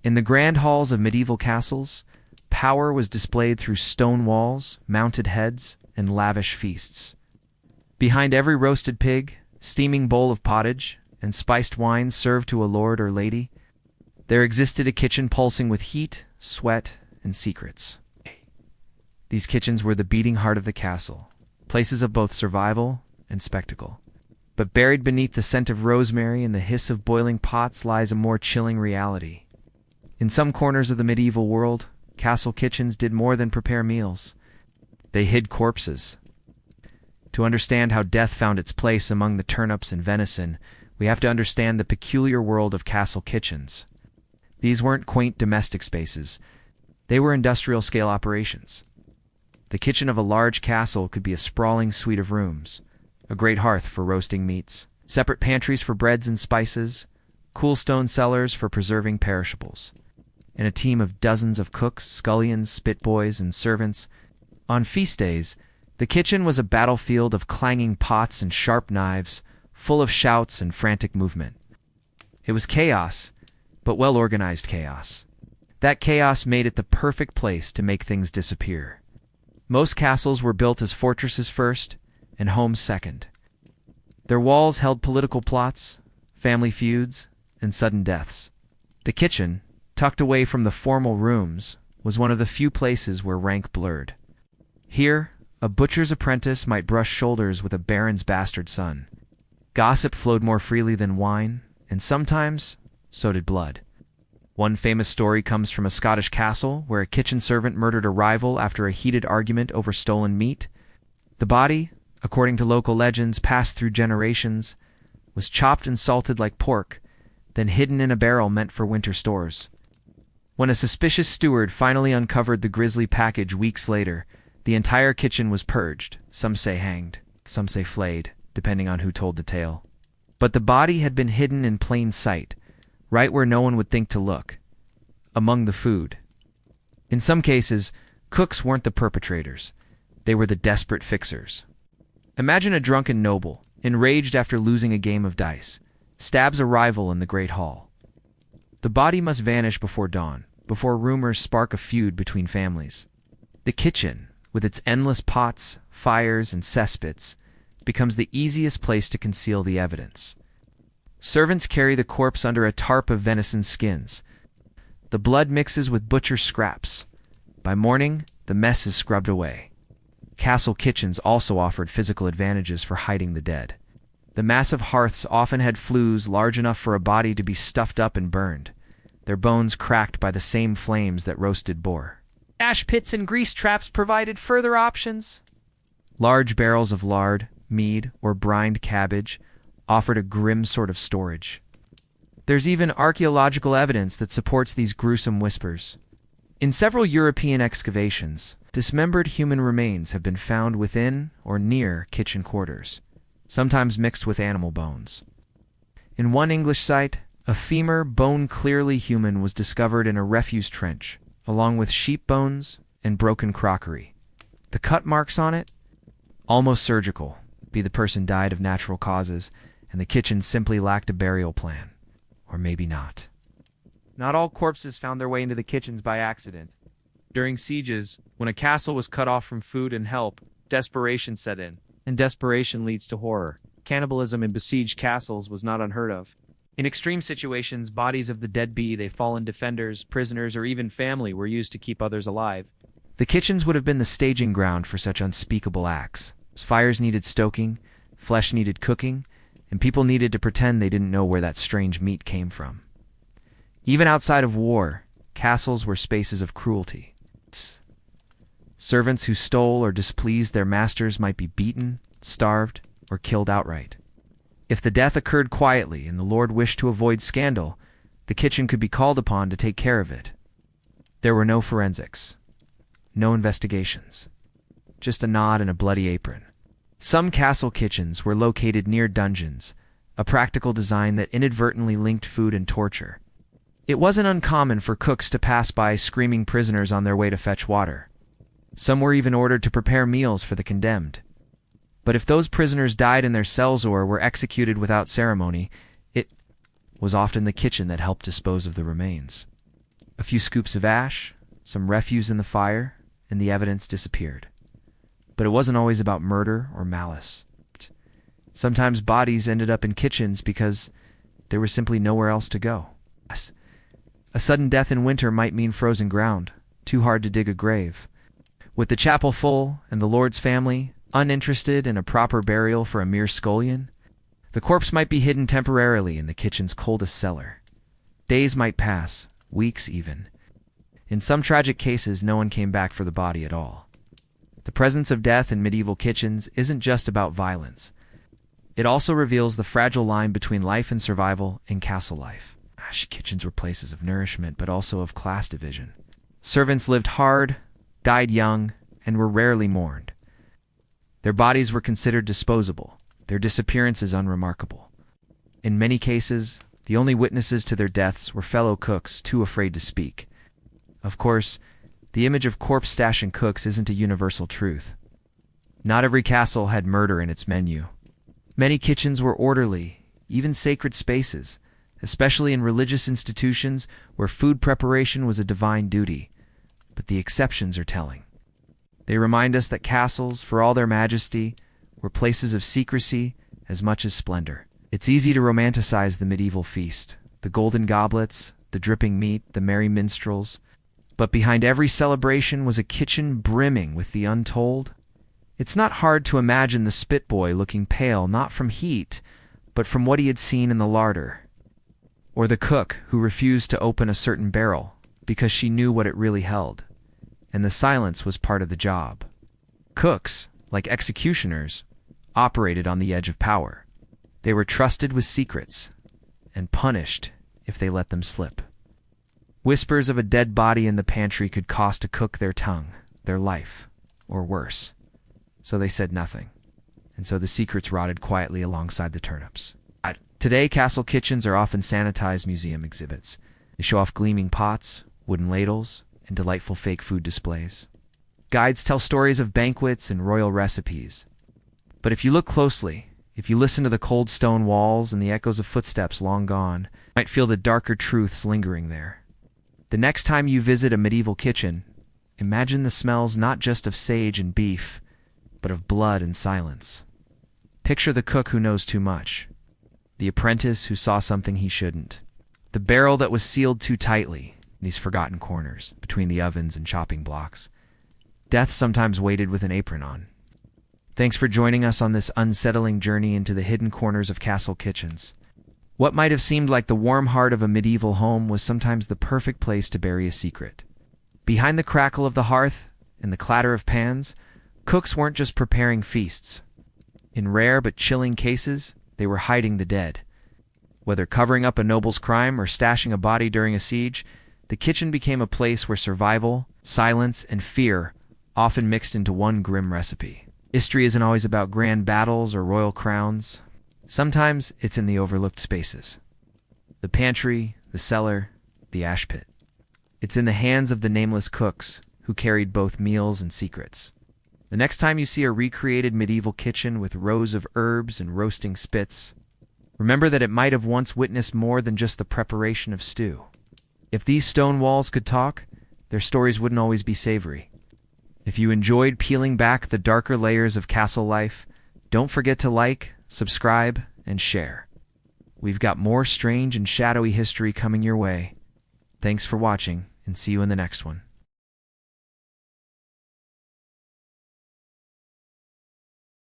In the grand halls of medieval castles, power was displayed through stone walls, mounted heads, and lavish feasts. Behind every roasted pig, steaming bowl of pottage, and spiced wine served to a lord or lady, there existed a kitchen pulsing with heat, sweat, and secrets. These kitchens were the beating heart of the castle, places of both survival and spectacle. But buried beneath the scent of rosemary and the hiss of boiling pots lies a more chilling reality. In some corners of the medieval world, castle kitchens did more than prepare meals. They hid corpses. To understand how death found its place among the turnips and venison, we have to understand the peculiar world of castle kitchens. These weren't quaint domestic spaces. They were industrial-scale operations. The kitchen of a large castle could be a sprawling suite of rooms, a great hearth for roasting meats, separate pantries for breads and spices, cool stone cellars for preserving perishables, and a team of dozens of cooks, scullions, spitboys, and servants. On feast days, the kitchen was a battlefield of clanging pots and sharp knives, full of shouts and frantic movement. It was chaos, but well-organized chaos. That chaos made it the perfect place to make things disappear. Most castles were built as fortresses first, and homes second. Their walls held political plots, family feuds, and sudden deaths. The kitchen, tucked away from the formal rooms, was one of the few places where rank blurred. Here, a butcher's apprentice might brush shoulders with a baron's bastard son. Gossip flowed more freely than wine, and sometimes, so did blood. One famous story comes from a Scottish castle where a kitchen servant murdered a rival after a heated argument over stolen meat. The body, according to local legends passed through generations, was chopped and salted like pork, then hidden in a barrel meant for winter stores. When a suspicious steward finally uncovered the grisly package weeks later, the entire kitchen was purged, some say hanged, some say flayed, depending on who told the tale. But the body had been hidden in plain sight, right where no one would think to look, among the food. In some cases, cooks weren't the perpetrators. They were the desperate fixers. Imagine a drunken noble, enraged after losing a game of dice, stabs a rival in the great hall. The body must vanish before dawn, before rumors spark a feud between families. The kitchen, with its endless pots, fires, and cesspits, becomes the easiest place to conceal the evidence. Servants carry the corpse under a tarp of venison skins. The blood mixes with butcher scraps. By morning, the mess is scrubbed away. Castle kitchens also offered physical advantages for hiding the dead. The massive hearths often had flues large enough for a body to be stuffed up and burned, their bones cracked by the same flames that roasted boar. Ash pits and grease traps provided further options. Large barrels of lard, mead, or brined cabbage offered a grim sort of storage. There's even archaeological evidence that supports these gruesome whispers. In several European excavations, dismembered human remains have been found within or near kitchen quarters, sometimes mixed with animal bones. In one English site, a femur, bone clearly human, was discovered in a refuse trench, along with sheep bones and broken crockery. The cut marks on it? Almost surgical, be the person died of natural causes, and the kitchen simply lacked a burial plan. Or maybe not. Not all corpses found their way into the kitchens by accident. During sieges, when a castle was cut off from food and help, desperation set in, and desperation leads to horror. Cannibalism in besieged castles was not unheard of. In extreme situations, bodies of the dead fallen defenders, prisoners, or even family were used to keep others alive. The kitchens would have been the staging ground for such unspeakable acts. Fires needed stoking, flesh needed cooking, and people needed to pretend they didn't know where that strange meat came from. Even outside of war, castles were spaces of cruelty. Servants who stole or displeased their masters might be beaten, starved, or killed outright. If the death occurred quietly and the lord wished to avoid scandal, the kitchen could be called upon to take care of it. There were no forensics, no investigations, just a nod and a bloody apron. Some castle kitchens were located near dungeons, a practical design that inadvertently linked food and torture. It wasn't uncommon for cooks to pass by screaming prisoners on their way to fetch water. Some were even ordered to prepare meals for the condemned. But if those prisoners died in their cells or were executed without ceremony, it was often the kitchen that helped dispose of the remains. A few scoops of ash, some refuse in the fire, and the evidence disappeared. But it wasn't always about murder or malice. Sometimes bodies ended up in kitchens because there was simply nowhere else to go. A sudden death in winter might mean frozen ground, too hard to dig a grave. With the chapel full and the Lord's family uninterested in a proper burial for a mere scullion, the corpse might be hidden temporarily in the kitchen's coldest cellar. Days might pass, weeks even. In some tragic cases, no one came back for the body at all. The presence of death in medieval kitchens isn't just about violence. It also reveals the fragile line between life and survival in castle life. Kitchens were places of nourishment, but also of class division. Servants lived hard, died young, and were rarely mourned. Their bodies were considered disposable, their disappearances unremarkable. In many cases, the only witnesses to their deaths were fellow cooks too afraid to speak. Of course, the image of corpse stashing cooks isn't a universal truth. Not every castle had murder in its menu. Many kitchens were orderly, even sacred spaces, especially in religious institutions where food preparation was a divine duty. But the exceptions are telling. They remind us that castles, for all their majesty, were places of secrecy as much as splendor. It's easy to romanticize the medieval feast, the golden goblets, the dripping meat, the merry minstrels. But behind every celebration was a kitchen brimming with the untold. It's not hard to imagine the spit boy looking pale not from heat, but from what he had seen in the larder. Or the cook who refused to open a certain barrel because she knew what it really held, and the silence was part of the job. Cooks, like executioners, operated on the edge of power. They were trusted with secrets, and punished if they let them slip. Whispers of a dead body in the pantry could cost a cook their tongue, their life, or worse. So they said nothing, and so the secrets rotted quietly alongside the turnips. Today, castle kitchens are often sanitized museum exhibits. They show off gleaming pots, wooden ladles, and delightful fake food displays. Guides tell stories of banquets and royal recipes. But if you look closely, if you listen to the cold stone walls and the echoes of footsteps long gone, you might feel the darker truths lingering there. The next time you visit a medieval kitchen, imagine the smells not just of sage and beef, but of blood and silence. Picture the cook who knows too much, the apprentice who saw something he shouldn't, the barrel that was sealed too tightly in these forgotten corners between the ovens and chopping blocks. Death sometimes waited with an apron on. Thanks for joining us on this unsettling journey into the hidden corners of castle kitchens. What might have seemed like the warm heart of a medieval home was sometimes the perfect place to bury a secret. Behind the crackle of the hearth and the clatter of pans, cooks weren't just preparing feasts. In rare but chilling cases, they were hiding the dead. Whether covering up a noble's crime or stashing a body during a siege, the kitchen became a place where survival, silence, and fear often mixed into one grim recipe. History isn't always about grand battles or royal crowns. Sometimes it's in the overlooked spaces. The pantry, the cellar, the ash pit. It's in the hands of the nameless cooks who carried both meals and secrets. The next time you see a recreated medieval kitchen with rows of herbs and roasting spits, remember that it might have once witnessed more than just the preparation of stew. If these stone walls could talk, their stories wouldn't always be savory. If you enjoyed peeling back the darker layers of castle life, don't forget to like, subscribe, and share. We've got more strange and shadowy history coming your way. Thanks for watching, and see you in the next one.